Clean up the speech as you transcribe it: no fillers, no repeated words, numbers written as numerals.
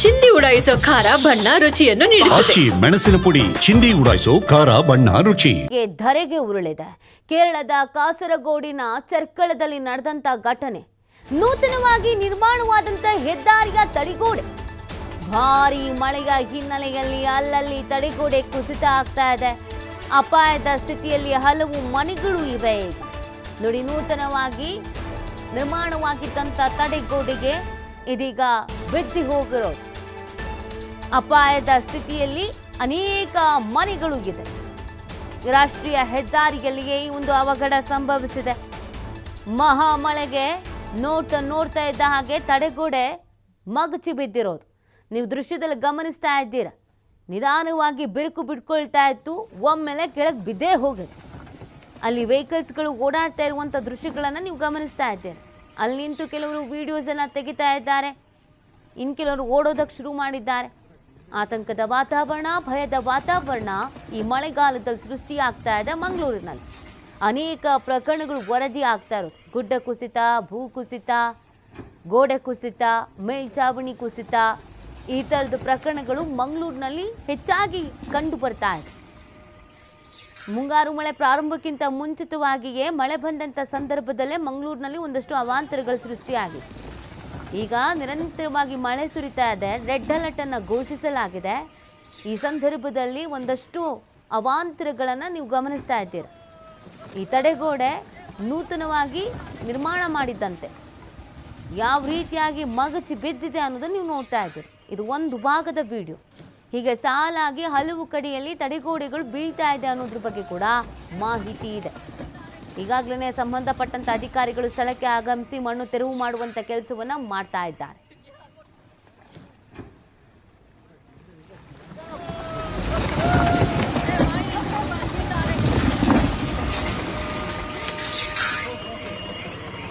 ಚಿಂದಿ ಉಡಾಯಿಸೋ ಖಾರ ಬಣ್ಣ ರುಚಿಯನ್ನು ನೀಡುತ್ತದೆ. ಮೆಣಸಿನ ಪುಡಿ ಚಿಂದಿ ಉಡಾಯಿಸೋ ಖಾರ ಬಣ್ಣ ರುಚಿ. ಧರೆಗೆ ಉರುಳಿದೆ. ಕೇರಳದ ಕಾಸರಗೋಡಿನ ಚರ್ಕಳದಲ್ಲಿ ನಡೆದಂತ ಘಟನೆ. ನೂತನವಾಗಿ ನಿರ್ಮಾಣವಾದಂತ ಹೆದ್ದಾರಿಯ ತಡೆಗೋಡೆ ಭಾರೀ ಮಳೆಯ ಹಿನ್ನೆಲೆಯಲ್ಲಿ ಅಲ್ಲಲ್ಲಿ ತಡೆಗೋಡೆ ಕುಸಿತ ಆಗ್ತಾ ಇದೆ. ಅಪಾಯದ ಸ್ಥಿತಿಯಲ್ಲಿ ಹಲವು ಮನೆಗಳು ಇವೆ. ನೋಡಿ, ನೂತನವಾಗಿ ನಿರ್ಮಾಣವಾಗಿದ್ದಂಥ ತಡೆಗೋಡೆಗೆ ಇದೀಗ ಬಿದ್ದು ಹೋಗಿರೋದು. ಅಪಾಯದ ಸ್ಥಿತಿಯಲ್ಲಿ ಅನೇಕ ಮನೆಗಳು ಇದೆ. ರಾಷ್ಟ್ರೀಯ ಹೆದ್ದಾರಿಯಲ್ಲಿಯೇ ಈ ಒಂದು ಅವಘಡ ಸಂಭವಿಸಿದೆ. ಮಹಾಮಳೆಗೆ ನೋಡ್ತಾ ಇದ್ದ ಹಾಗೆ ತಡೆಗೋಡೆ ಮಗಚಿ ಬಿದ್ದಿರೋದು ನೀವು ದೃಶ್ಯದಲ್ಲಿ ಗಮನಿಸ್ತಾ ಇದ್ದೀರಾ. ನಿಧಾನವಾಗಿ ಬಿರುಕು ಬಿಟ್ಕೊಳ್ತಾ ಇತ್ತು, ಒಮ್ಮೆಲೆ ಕೆಳಗೆ ಬಿದ್ದೇ ಹೋಗಿದೆ. ಅಲ್ಲಿ ವೆಹಿಕಲ್ಸ್ಗಳು ಓಡಾಡ್ತಾ ಇರುವಂಥ ದೃಶ್ಯಗಳನ್ನು ನೀವು ಗಮನಿಸ್ತಾ ಇದ್ದೀರಾ. ಅಲ್ಲಿ ನಿಂತು ಕೆಲವರು ವಿಡಿಯೋಸ್ ಎಲ್ಲ ತೆಗಿತಾ ಇದ್ದಾರೆ, ಇನ್ನು ಕೆಲವರು ಓಡೋದಕ್ಕೆ ಶುರು ಮಾಡಿದ್ದಾರೆ. ಆತಂಕದ ವಾತಾವರಣ, ಭಯದ ವಾತಾವರಣ ಈ ಮಳೆಗಾಲದಲ್ಲಿ ಸೃಷ್ಟಿಯಾಗ್ತಾ ಇದೆ. ಮಂಗಳೂರಿನಲ್ಲಿ ಅನೇಕ ಪ್ರಕರಣಗಳು ವರದಿ ಆಗ್ತಾ ಇರೋದು. ಗುಡ್ಡ ಕುಸಿತ, ಭೂ ಕುಸಿತ, ಗೋಡೆ ಕುಸಿತ, ಮೇಲ್ಛಾವಣಿ ಕುಸಿತ, ಈ ಥರದ ಪ್ರಕರಣಗಳು ಮಂಗಳೂರಿನಲ್ಲಿ ಹೆಚ್ಚಾಗಿ ಕಂಡು ಬರ್ತಾ ಇದೆ. ಮುಂಗಾರು ಮಳೆ ಪ್ರಾರಂಭಕ್ಕಿಂತ ಮುಂಚಿತವಾಗಿಯೇ ಮಳೆ ಬಂದಂಥ ಸಂದರ್ಭದಲ್ಲೇ ಮಂಗಳೂರಿನಲ್ಲಿ ಒಂದಷ್ಟು ಅವಾಂತರಗಳು ಸೃಷ್ಟಿಯಾಗಿತ್ತು. ಈಗ ನಿರಂತರವಾಗಿ ಮಳೆ ಸುರಿತಾ ಇದೆ. ರೆಡ್ ಅಲರ್ಟನ್ನು ಘೋಷಿಸಲಾಗಿದೆ. ಈ ಸಂದರ್ಭದಲ್ಲಿ ಒಂದಷ್ಟು ಅವಾಂತರಗಳನ್ನು ನೀವು ಗಮನಿಸ್ತಾ ಇದ್ದೀರ. ಈ ತಡೆಗೋಡೆ ನೂತನವಾಗಿ ನಿರ್ಮಾಣ ಮಾಡಿದ್ದಂತೆ ಯಾವ ರೀತಿಯಾಗಿ ಮಗಚಿ ಬಿದ್ದಿದೆ ಅನ್ನೋದನ್ನು ನೀವು ನೋಡ್ತಾ ಇದ್ದೀರಿ. ಇದು ಒಂದು ಭಾಗದ ವಿಡಿಯೋ. ಹೀಗೆ ಸಾಲಾಗಿ ಹಲವು ಕಡೆಯಲ್ಲಿ ತಡೆಗೋಡೆಗಳು ಬೀಳ್ತಾ ಇದೆ ಅನ್ನೋದ್ರ ಬಗ್ಗೆ ಕೂಡ ಮಾಹಿತಿ ಇದೆ. ಈಗಾಗಲೇ ಸಂಬಂಧಪಟ್ಟಂತ ಅಧಿಕಾರಿಗಳು ಸ್ಥಳಕ್ಕೆ ಆಗಮಿಸಿ ಮಣ್ಣು ತೆರವು ಮಾಡುವಂಥ ಕೆಲಸವನ್ನು ಮಾಡ್ತಾ ಇದ್ದಾರೆ.